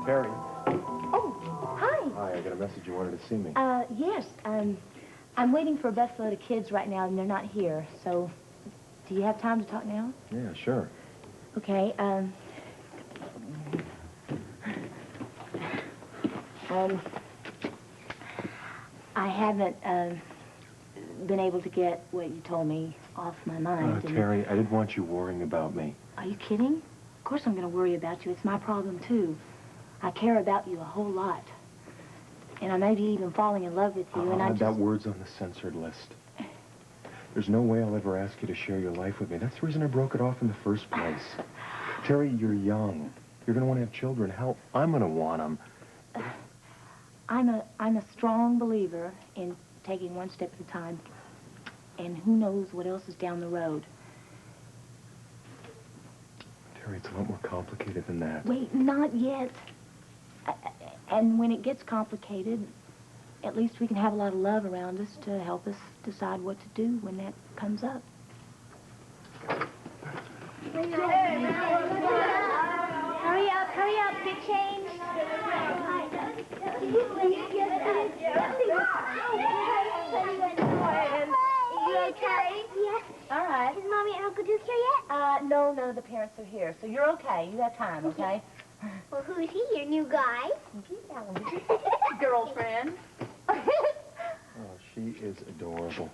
Terry. Oh, hi. Hi, I got a message you wanted to see me. Yes. I'm waiting for a busload of kids right now, and they're not here. So, do you have time to talk now? Yeah, sure. Okay, I haven't, been able to get what you told me off my mind. Terry, I didn't want you worrying about me. Are you kidding? Of course I'm going to worry about you. It's my problem, too. I care about you a whole lot. And I may be even falling in love with you, and I just... That word's on the censored list. There's no way I'll ever ask you to share your life with me. That's the reason I broke it off in the first place. Terry, you're young. You're going to want to have children. Hell, I'm going to want them. I'm a strong believer in taking one step at a time. And who knows what else is down the road. Terry, it's a lot more complicated than that. Wait, not yet. And when it gets complicated, at least we can have a lot of love around us to help us decide what to do when that comes up. Hurry up, get changed. You okay? Yes. All right. Is Mommy and Uncle Duke here yet? No, none of the parents are here, so you're okay. You have time, okay? Well, who's he, your new guy? Girlfriend. Oh, she is adorable.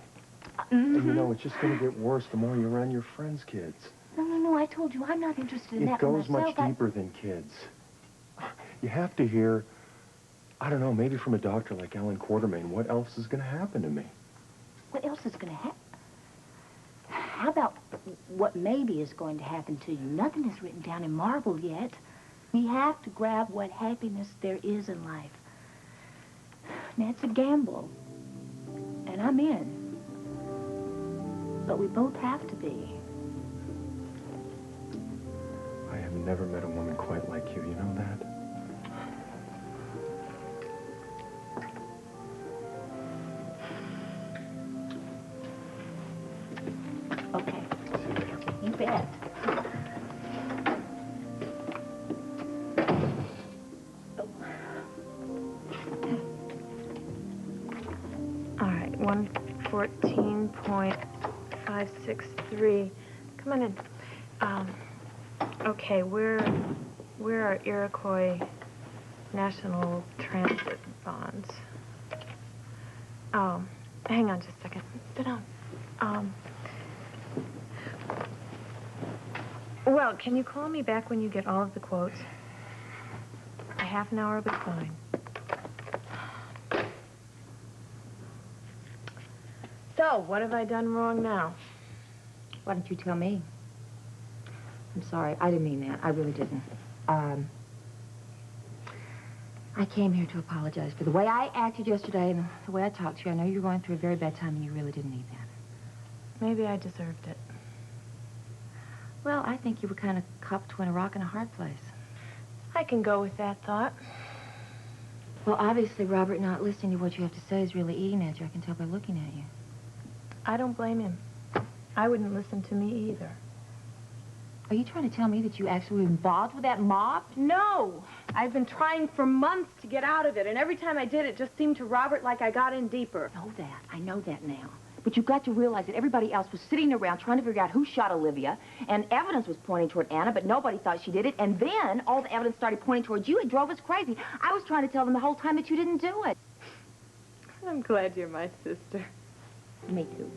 And you know, it's just going to get worse the more you're around your friends' kids. No, I told you, I'm not interested in that for myself. It goes much deeper than kids. You have to hear, I don't know, maybe from a doctor like Alan Quartermain, what else is going to happen to me? What else is going to happen? How about what maybe is going to happen to you? Nothing is written down in marble yet. We have to grab what happiness there is in life. Now, it's a gamble, and I'm in. But we both have to be. I have never met a woman quite like you know that? Okay. See you later. You bet. All right, 114.563. Come on in. Okay, where are Iroquois National Transit bonds? Oh, hang on just a second. Sit down. Well, can you call me back when you get all of the quotes? A half an hour will be fine. So, what have I done wrong now? Why don't you tell me? I'm sorry, I didn't mean that. I really didn't. I came here to apologize for the way I acted yesterday and the way I talked to you. I know you're going through a very bad time and you really didn't need that. Maybe I deserved it. Well, I think you were kind of caught between a rock and a hard place. I can go with that thought. Well, obviously, Robert, not listening to what you have to say is really eating at you. I can tell by looking at you. I don't blame him. I wouldn't listen to me either. Are you trying to tell me that you actually were involved with that mob? No! I've been trying for months to get out of it, and every time I did, it just seemed to Robert like I got in deeper. I know that now. But you've got to realize that everybody else was sitting around trying to figure out who shot Olivia, and evidence was pointing toward Anna, but nobody thought she did it, and then all the evidence started pointing towards you. It drove us crazy. I was trying to tell them the whole time that you didn't do it. I'm glad you're my sister. Me too.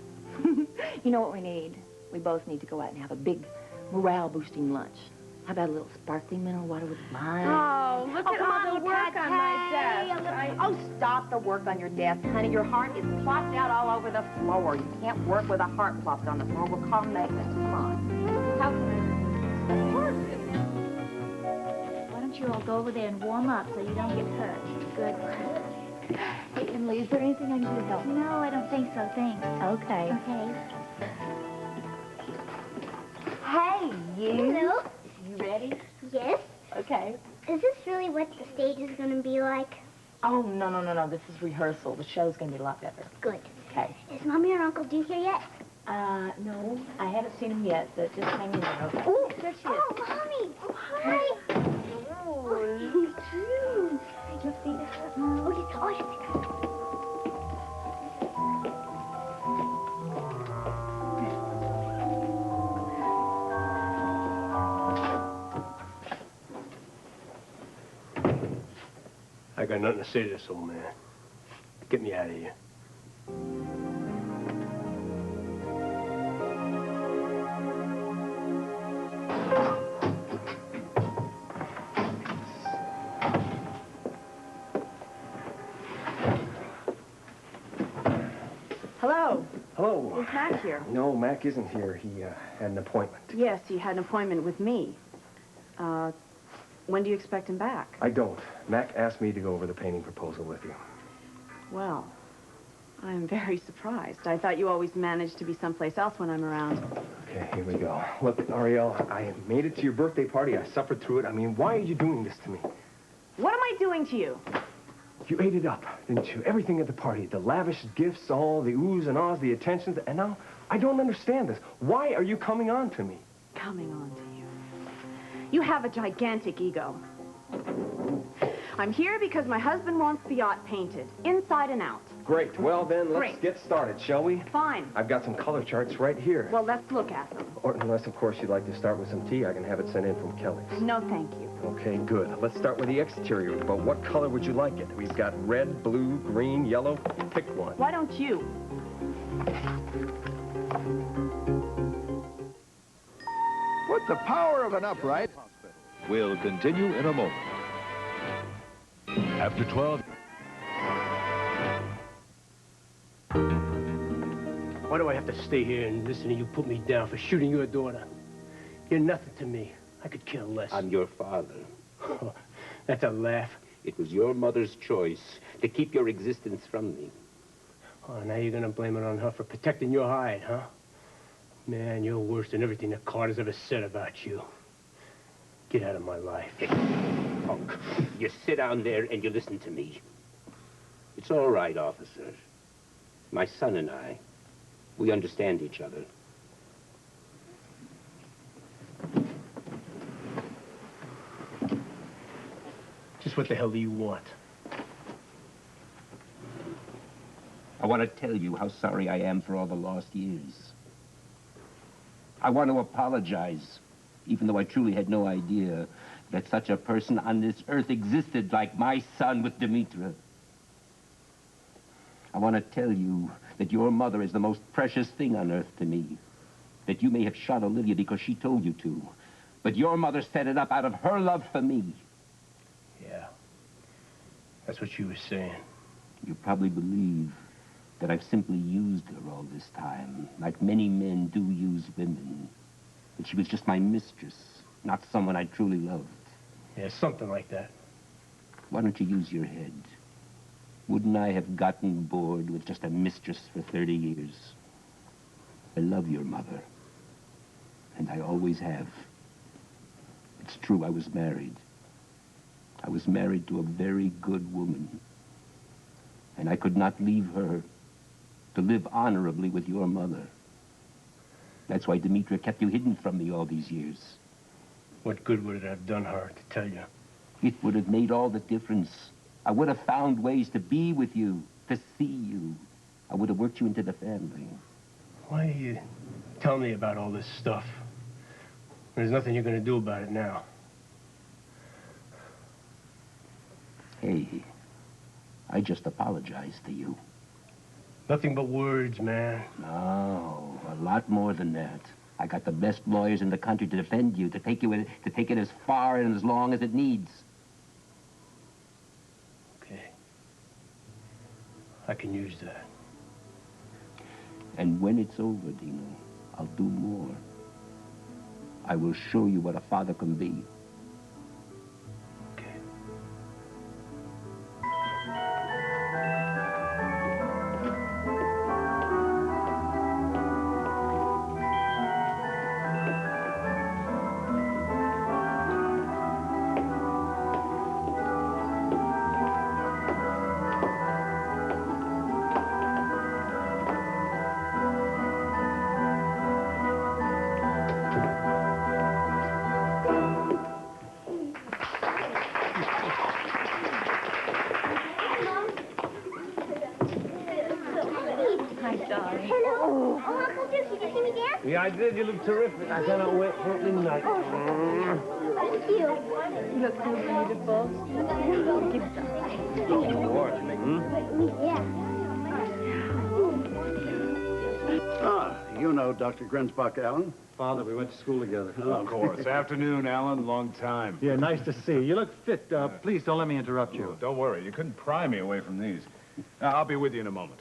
You know what we need? We both need to go out and have a big morale-boosting lunch. How about a little sparkling mineral water with lime? Oh, look at all the work on my desk. Oh, stop the work on your desk, honey. Your heart is plopped out all over the floor. You can't work with a heart plopped on the floor. We'll call maintenance. Come on. How Why don't you all go over there and warm up so you don't get hurt? Good. Hey, Emily, is there anything I can do to help? No, I don't think so, thanks. Okay. Okay. Hey, you. Hello? You ready? Yes? Okay. Is this really what the stage is going to be like? Oh, no. This is rehearsal. The show's going to be a lot better. Good. Okay. Is Mommy or Uncle Duke here yet? No. I haven't seen him yet, but just hang in there, okay? Oh, there she is. Oh, Mommy. Oh, hi. Oh, got nothing to say to this old man. Get me out of here. Hello. Hello. Is Mac here? No, Mac isn't here. He had an appointment. Yes, he had an appointment with me. When do you expect him back? I don't. Mac asked me to go over the painting proposal with you. Well, I'm very surprised. I thought you always managed to be someplace else when I'm around. Okay, here we go. Look, Ariel, I made it to your birthday party. I suffered through it. I mean, why are you doing this to me? What am I doing to you? You ate it up, didn't you? Everything at the party. The lavish gifts, all the oohs and ahs, the attentions. And now, I don't understand this. Why are you coming on to me? Coming on to you. You have a gigantic ego. I'm here because my husband wants the yacht painted, inside and out. Great. Well, then, let's Great. get started, shall we? Fine. I've got some color charts right here. Well, let's look at them. Or unless, of course, you'd like to start with some tea, I can have it sent in from Kelly's. No, thank you. Okay, good. Let's start with the exterior. But what color would you like it? We've got red, blue, green, yellow. Pick one. Why don't you? Put the power of an upright. Will continue in a moment. After 12. Why do I have to stay here and listen to you put me down for shooting your daughter? You're nothing to me. I could care less. I'm your father. Oh, that's a laugh. It was your mother's choice to keep your existence from me. Oh, now you're gonna blame it on her for protecting your hide, huh? Man, you're worse than everything that Carter's ever said about you. Get out of my life. Punk. You sit down there and you listen to me. It's all right, officer. My son and I, we understand each other. Just what the hell do you want? I want to tell you how sorry I am for all the lost years. I want to apologize, even though I truly had no idea that such a person on this earth existed like my son with Demetra. I want to tell you that your mother is the most precious thing on earth to me. That you may have shot Olivia because she told you to. But your mother set it up out of her love for me. Yeah. That's what she was saying. You probably believe that I've simply used her all this time, like many men do use women. That she was just my mistress, not someone I truly loved. Yeah, something like that. Why don't you use your head? Wouldn't I have gotten bored with just a mistress for 30 years? I love your mother, and I always have. It's true, I was married. I was married to a very good woman, and I could not leave her to live honorably with your mother. That's why Demetra kept you hidden from me all these years. What good would it have done her to tell you? It would have made all the difference. I would have found ways to be with you, to see you. I would have worked you into the family. Why are you telling me about all this stuff? There's nothing you're going to do about it now. Hey, I just apologized to you. Nothing but words, man. No, a lot more than that. I got the best lawyers in the country to defend you, to take it as far and as long as it needs. Okay. I can use that. And when it's over, Dino, I'll do more. I will show you what a father can be. Okay. Yeah, I did. You look terrific. I cannot wait for opening night. Thank you. You look so beautiful. Give some. Ah, you know Dr. Grenzbach, Allen. Father, we went to school together. Of course. Afternoon, Alan. Long time. Yeah, nice to see you. You look fit. Please don't let me interrupt you. Oh, don't worry. You couldn't pry me away from these. I'll be with you in a moment.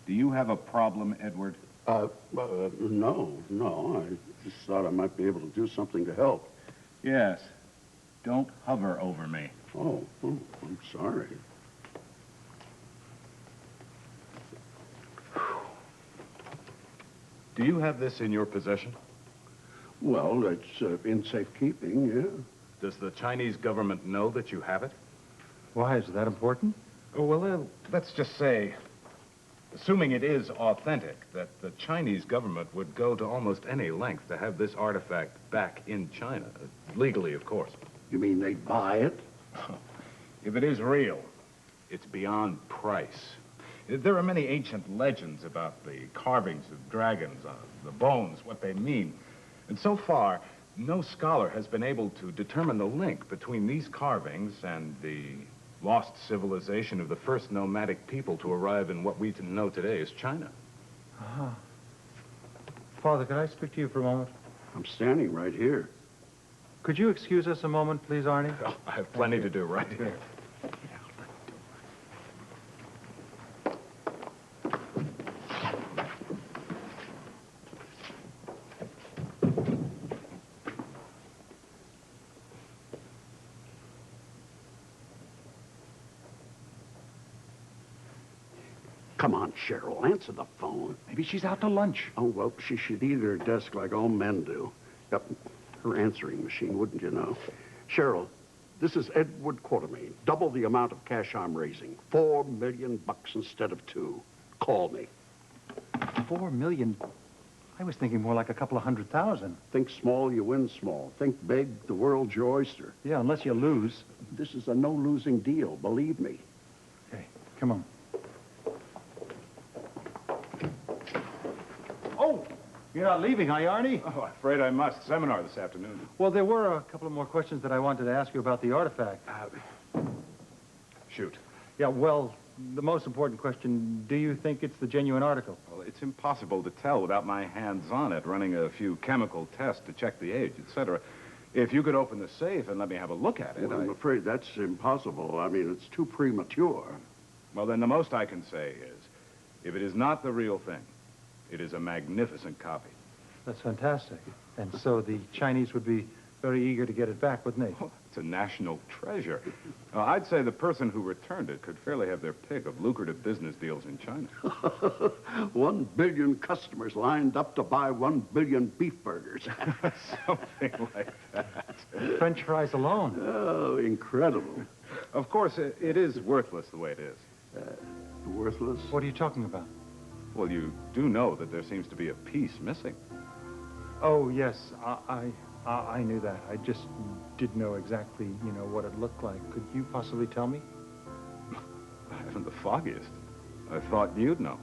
Do you have a problem, Edward? No. I just thought I might be able to do something to help. Yes. Don't hover over me. Oh, I'm sorry. Do you have this in your possession? Well, it's in safekeeping, yeah. Does the Chinese government know that you have it? Why, is that important? Oh, well, let's just say, assuming it is authentic, that the Chinese government would go to almost any length to have this artifact back in China. Legally, of course. You mean they'd buy it? If it is real, it's beyond price. There are many ancient legends about the carvings of dragons, the bones, what they mean. And so far, no scholar has been able to determine the link between these carvings and the lost civilization of the first nomadic people to arrive in what we know today as China. Uh-huh. Father, could I speak to you for a moment? I'm standing right here. Could you excuse us a moment, please, Arnie? Oh, I have plenty to do right here. Come on, Cheryl, answer the phone. Maybe she's out to lunch. Oh, well, she should eat at her desk like all men do. Yep, her answering machine, wouldn't you know? Cheryl, this is Edward Quartermain. Double the amount of cash I'm raising. $4 million instead of 2. Call me. 4 million? I was thinking more like a couple of 100,000. Think small, you win small. Think big, the world's your oyster. Yeah, unless you lose. This is a no-losing deal, believe me. Okay, come on. You're not leaving, are you, Arnie? Oh, I'm afraid I must. Seminar this afternoon. Well, there were a couple of more questions that I wanted to ask you about the artifact. Shoot. Yeah, well, the most important question, do you think it's the genuine article? Well, it's impossible to tell without my hands on it, running a few chemical tests to check the age, etc. If you could open the safe and let me have a look at it, Well, I'm afraid that's impossible. I mean, it's too premature. Well, then the most I can say is, if it is not the real thing, it is a magnificent copy. That's fantastic. And so the Chinese would be very eager to get it back, wouldn't they? Oh, it's a national treasure. I'd say the person who returned it could fairly have their pick of lucrative business deals in China. 1 billion customers lined up to buy 1 billion beef burgers. Something like that. French fries alone. Oh, incredible. Of course, it is worthless the way it is. Worthless? What are you talking about? Well, you do know that there seems to be a piece missing. Oh, yes, I knew that. I just didn't know exactly, what it looked like. Could you possibly tell me? I haven't the foggiest. I thought you'd know.